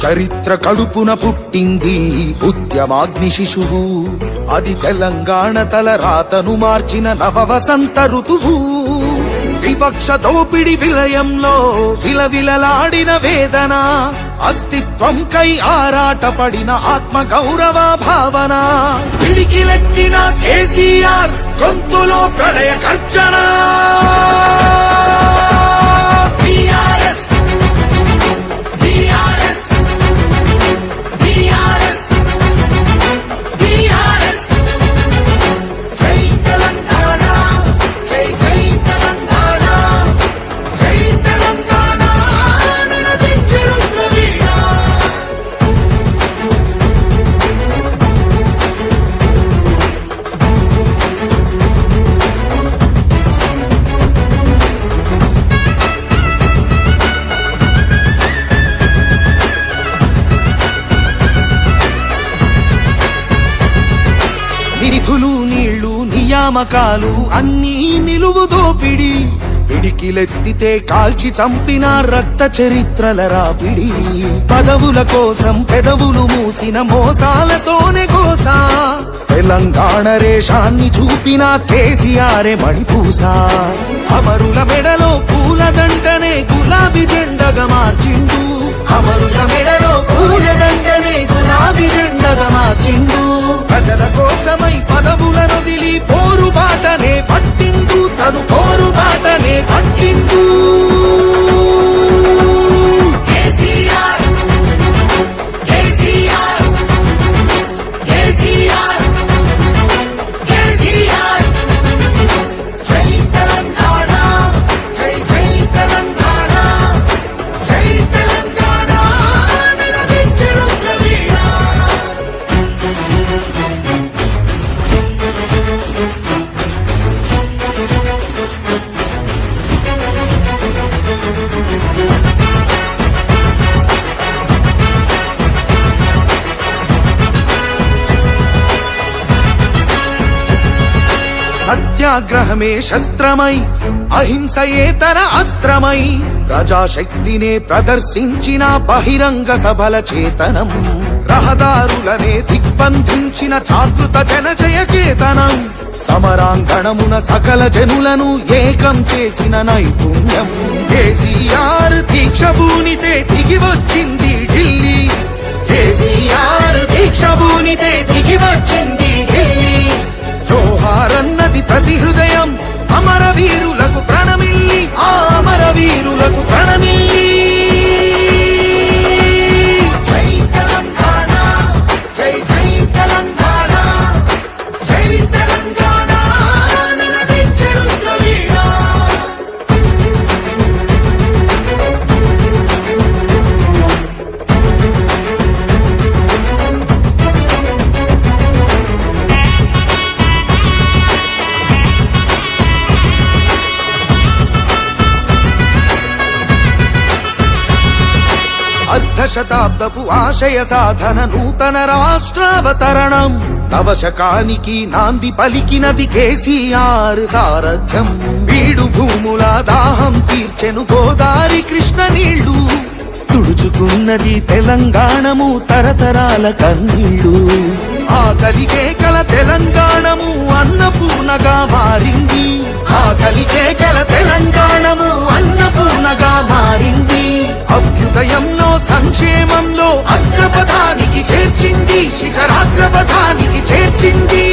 చరిత్ర కడుపున పుట్టింది ఉద్యమాగ్ని శిశువు. అది తెలంగాణ తల రాతను మార్చిన నవ వసంత ఋతువు. వివక్ష దోపిడి విలయంలో విలవిలలాడిన వేదన, అస్తిత్వం కై ఆరాటపడిన ఆత్మ గౌరవ భావన. పిడికిలెత్తిన కేసీఆర్ గొంతులో ప్రళయ గర్జన. నిధులు నీళ్లు నియామకాలు అన్నీ నిలువు దోపిడి. పిడికిలెత్తితే కాల్చి చంపిన రక్త చరిత్రల రాపిడి. పదవుల కోసం పెదవులు మూసిన మోసాలతోనే గోస. తెలంగాణ రేషాన్ని చూపిన కేసీఆర్ మణిపూస. అమరుల మెడలో పూలదండనే గులాబీ జెండగా మార్చిండు. అమరుల మెడలో పూలదండనే గులాబీ జెండగా మార్చిండు. ప్రజల కోసమై పదవులను దిలి పోరుబాటనే పట్టిండు. తను పోరుబాటనే పట్టిండు. కేసీఆర్ కేసీఆర్ కేసీఆర్ కేసీఆర్. జై తెలంగాణ జై జై తెలంగాణ జై తెలంగాణ నినదించెను ప్రవీణ. సత్యాగ్రహమే శస్త్రమై అహింసయే తన అస్త్రమై ప్రజాశక్తినే ప్రదర్శించిన బహిరంగ సభల చేతనం. రహదారులనే దిగ్బంధించిన జాగృత జనజయ కేతనం. సమరాంగణమున సకల జనులను ఏకం చేసిన నైపుణ్యం. కేసీఆర్ దీక్ష భూనితే దిగి వచ్చింది ఢిల్లీ. కేసీఆర్ దీక్ష భూనితే దిగి వచ్చింది ఢిల్లీ. జోహారన్నది ప్రతి హృదయం అమరవీరులకు ప్రణమిల్లి. ఆ అమరవీరులకు ప్రణమిల్లి. జై తెలంగాణ జై జై తెలంగాణ జై తెలంగాణ నినదించెను ప్రవీణ. అర్ధశతాబ్దపు ఆశయ సాధన నూతన రాష్ట్రావతరణం. నవశకానికి నాంది పలికినది కేసీఆర్ సారథ్యం. బీడు భూముల దాహం తీర్చెను గోదారి కృష్ణ నీళ్లు. తుడుచుకున్నది తెలంగాణము తరతరాల కన్నీళ్లు. ఆకలికే కల తెలంగాణము అన్నపూర్ణగా మారింది. ఆకలికే కల తెలంగాణము అన్నపూర్ణగా మారింది. అభ్యుదయంలో సంక్షేమంలో అగ్రపథానికి చేర్చింది. శిఖరాగ్రపథానికి చేర్చింది.